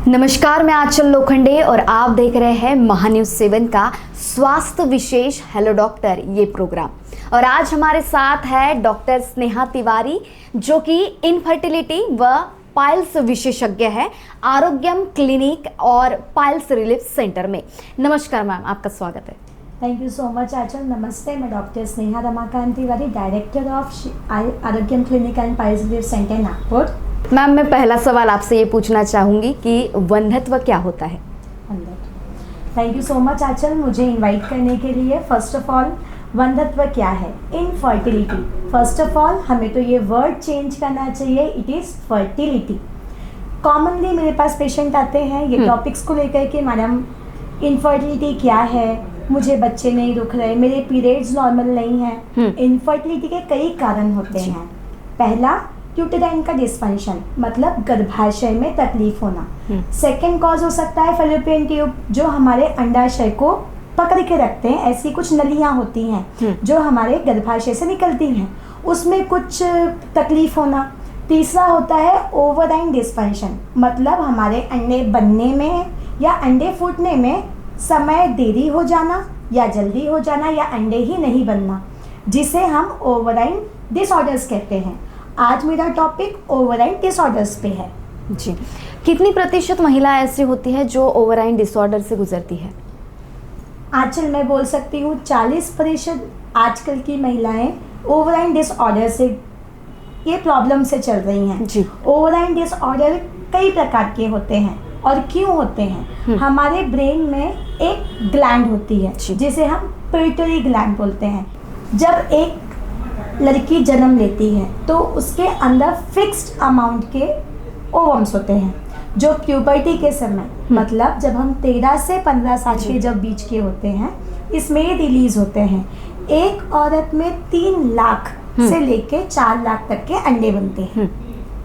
नमस्कार, मैं आंचल लोखंडे और आप देख रहे हैं महान्यूज़ 7 का स्वास्थ्य विशेष हेलो डॉक्टर ये प्रोग्राम। और आज हमारे साथ है डॉक्टर स्नेहा तिवारी जो कि इनफर्टिलिटी व पाइल्स विशेषज्ञ है आरोग्यम क्लिनिक और पाइल्स रिलीफ सेंटर में। नमस्कार मैम, आपका स्वागत है। थैंक यू सो मच आंचल। नमस्ते, मैं doctor Sneha Ramakant Tiwari, director of Arogyam clinic and piles relief centre Nagpur. Ma'am, मैं पहला सवाल आपसे ये पूछना चाहूँगी कि वंध्यत्व क्या होता है? थैंक यू सो मच आंचल मुझे इनवाइट करने के लिए। फर्स्ट ऑफ ऑल, वंध्यत्व क्या है? इनफर्टिलिटी। फर्स्ट ऑफ ऑल हमें तो ये वर्ड चेंज करना चाहिए, इट इज़ फर्टिलिटी। कॉमनली मेरे पास पेशेंट आते हैं ये टॉपिक्स को लेकर के, मैडम इनफर्टिलिटी क्या है, मुझे बच्चे नहीं रुक रहे, मेरे पीरियड्स नॉर्मल नहीं हैं। इनफर्टिलिटी के कई कारण होते हैं। पहला, यूटेराइन का डिस्फंक्शन, मतलब गर्भाशय में तकलीफ होना। सेकेंड कॉज हो सकता है फैलोपियन ट्यूब, जो हमारे अंडाशय को पकड़ के रखते हैं। ऐसी कुछ नलियाँ होती हैं जो हमारे गर्भाशय से निकलती हैं, उसमें कुछ तकलीफ होना। तीसरा होता है ओवराइन डिस्फंक्शन, मतलब हमारे अंडे बनने में या अंडे फूटने में समय देरी हो जाना या जल्दी हो जाना या अंडे ही नहीं बनना, जिसे हम ओवराइन डिसऑर्डर्स कहते हैं। आज मेरा टॉपिक ओवराइन डिसऑर्डर्स पे है। जी, कितनी प्रतिशत महिला ऐसी होती है जो ओवराइन डिसऑर्डर से गुजरती है? आजकल मैं बोल सकती हूँ 40% आजकल की महिलाएं ओवराइन डिसऑर्डर से, ये प्रॉब्लम से चल रही हैं। जी। ओवराइन डिसऑर्डर कई प्रकार के होते हैं और क्यों होते हैं? हमारे ब्रेन में एक ग्लैंड होती है जिसे हम पिट्यूटरी ग्लैंड बोलते हैं। जब एक लड़की जन्म लेती है तो उसके अंदर फिक्स्ड अमाउंट के ओवम्स होते हैं जो प्यूबर्टी के समय, मतलब जब हम 13 से 15 साल के जब बीच के होते हैं, इसमें रिलीज होते हैं। एक औरत में 3 लाख से लेके 4 लाख तक के अंडे बनते हैं।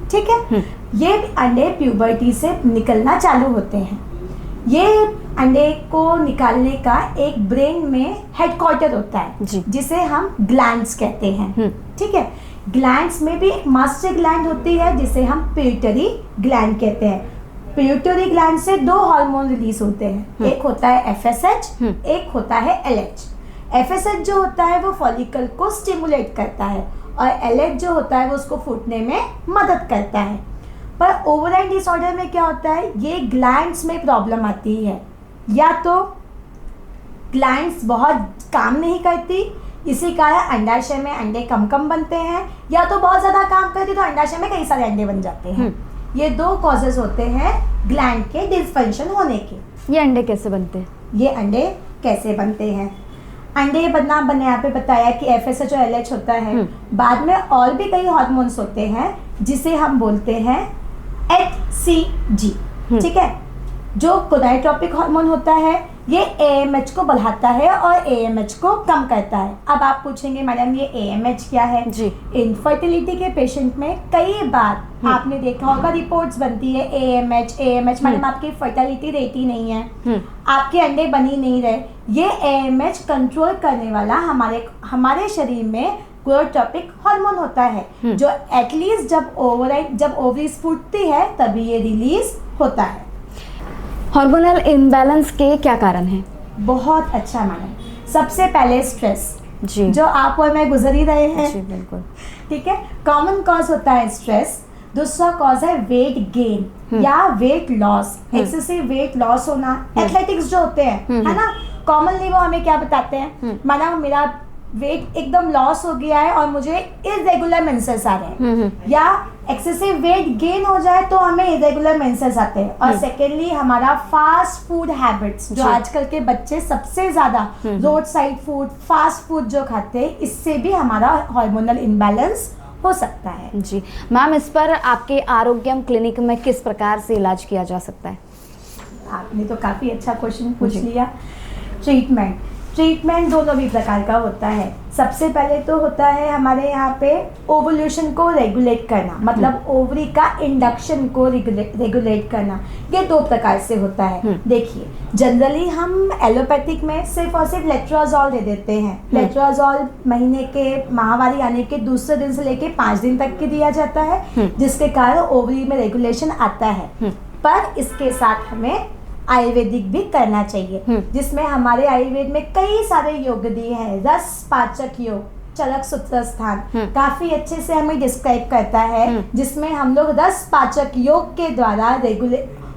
ठीक है, ये अंडे प्यूबर्टी से निकलना चालू होते हैं। ये अंडे को निकालने का एक ब्रेन में हेडक्वार्टर होता है जिसे हम ग्लैंड्स कहते हैं। ठीक है, ग्लैंड्स में भी एक मास्टर ग्लैंड होती है जिसे हम पिट्यूटरी ग्लैंड कहते हैं। पिट्यूटरी ग्लैंड से 2 हार्मोन रिलीज होते हैं, एक होता है FSH, एक होता है LH। FSH जो होता है वो फॉलिकल को स्टिमुलेट करता है और LH जो होता है वो उसको फूटने में मदद करता है। पर ओवराइन डिसऑर्डर में क्या होता है, ये ग्लैंड्स में प्रॉब्लम आती है। या तो ग्लैंड्स बहुत काम नहीं करती, इसी कारण अंडाशय में अंडे कम बनते हैं, या तो बहुत ज़्यादा काम करती तो अंडाशय में कई सारे अंडे बन जाते हैं। ये 2 कॉजेज होते हैं ग्लैंड के डिसफंक्शन होने के। ये अंडे कैसे बनते हैं? ये अंडे कैसे बनते हैं? अंडे बनना मैंने यहाँ पे बताया कि FSH और LH होता है। बाद में और भी कई हार्मोन्स होते हैं जिसे हम बोलते हैं HCG। ठीक है, जो गोनाडोट्रोपिक हार्मोन होता है ये AMH को बढ़ाता है और AMH को कम करता है। अब आप पूछेंगे मैडम ये AMH क्या है? जी, इनफर्टिलिटी के पेशेंट में कई बार आपने देखा होगा रिपोर्ट्स बनती है AMH मैडम आपकी फर्टिलिटी रेट ही नहीं है, आपके अंडे बन ही नहीं रहे। ये AMH कंट्रोल करने वाला हमारे शरीर में गोनाडोट्रोपिक हार्मोन होता है जो एटलीस्ट जब ओवरीज फूटती है तभी ये रिलीज होता है। हार्मोनल इम्बैलेंस के क्या कारण हैं? बहुत अच्छा मैडम, सबसे पहले स्ट्रेस, जी, जो आप और मैं गुजर ही रहे हैं। जी बिल्कुल। ठीक है, कॉमन कॉज होता है स्ट्रेस। दूसरा कॉज है वेट गेन या weight loss, excessive weight loss होना। एथलेटिक्स जो होते हैं है ना, कॉमनली वो हमें क्या बताते हैं, माना मेरा वेट एकदम लॉस हो गया है और मुझे इरेगुलर मेंसेस आ रहे हैं, या एक्सेसिव वेट गेन हो जाए तो हमें इरेगुलर मेंसेस आते हैं। और सेकेंडली हमारा फास्ट फूड हैबिट्स, जो आजकल के बच्चे सबसे ज्यादा road side food, fast food जो खाते हैं, इससे भी हमारा हार्मोनल इम्बैलेंस हो सकता है। जी मैम, इस पर आपके आरोग्यम क्लिनिक में किस प्रकार से इलाज किया जा सकता है? आपने तो काफी अच्छा क्वेश्चन पूछ लिया। ट्रीटमेंट दोनों भी प्रकार का होता है। सबसे पहले तो होता है हमारे यहाँ पे ओवुलेशन को रेगुलेट करना, मतलब ओवरी का इंडक्शन को रेगुलेट करना। ये 2 प्रकार से होता है। देखिए, जनरली हम एलोपैथिक में सिर्फ और सिर्फ लेट्रोजोल दे देते हैं। लेट्रोजोल महीने के माहवारी आने के दूसरे दिन से लेके 5 दिन तक के दिया जाता है, जिसके कारण ओवरी में रेगुलेशन आता है। पर इसके साथ हमें आयुर्वेदिक भी करना चाहिए, जिसमें हमारे आयुर्वेद में कई सारे योग दिए हैं। रस पाचक योग, चरक सूत्र स्थान काफी अच्छे से हमें डिस्क्राइब करता है, जिसमें हम लोग रस पाचक योग के द्वारा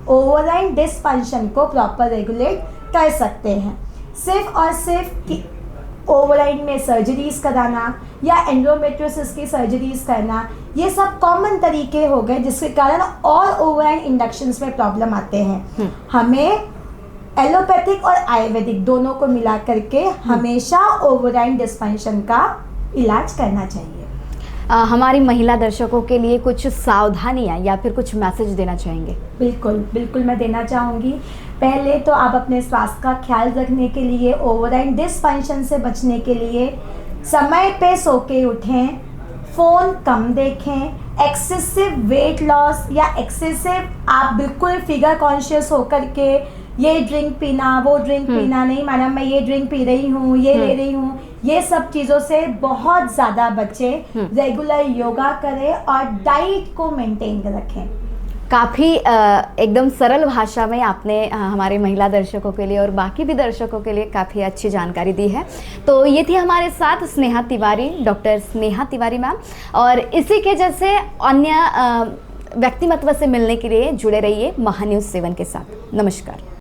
ओवराइन डिस्फंक्शन को प्रॉपर रेगुलेट कर सकते हैं। सिर्फ और सिर्फ ओवराइन में सर्जरीज कराना या एंडोमेट्रियोसिस की सर्जरीज करना, ये सब कॉमन तरीके हो गए जिसके कारण और ओवराइन इंडक्शंस में प्रॉब्लम आते हैं। हमें एलोपैथिक और आयुर्वेदिक दोनों को मिला करके हमेशा ओवराइन डिस्फंक्शन का इलाज करना चाहिए। हमारी महिला दर्शकों के लिए कुछ सावधानियां या फिर कुछ मैसेज देना चाहेंगे? बिल्कुल बिल्कुल मैं देना चाहूँगी। पहले तो आप अपने स्वास्थ्य का ख्याल रखने के लिए, ओवराइन डिस्फंक्शन से बचने के लिए समय पे सो के उठें, फ़ोन कम देखें, एक्सेसिव वेट लॉस या एक्सेसिव आप बिल्कुल फिगर कॉन्शियस होकर के ये ड्रिंक पीना वो ड्रिंक पीना, नहीं मैडम मैं ये ड्रिंक पी रही हूँ, ये ले रही हूँ, ये सब चीज़ों से बहुत ज़्यादा बचें। रेगुलर योगा करें और डाइट को मेंटेन रखें। काफ़ी एकदम सरल भाषा में आपने हमारे महिला दर्शकों के लिए और बाकी भी दर्शकों के लिए काफ़ी अच्छी जानकारी दी है। तो ये थी हमारे साथ स्नेहा तिवारी, डॉक्टर स्नेहा तिवारी मैम, और इसी के जैसे अन्य व्यक्तिमत्व से मिलने के लिए जुड़े रहिए महान्यूज़ 7 के साथ। नमस्कार।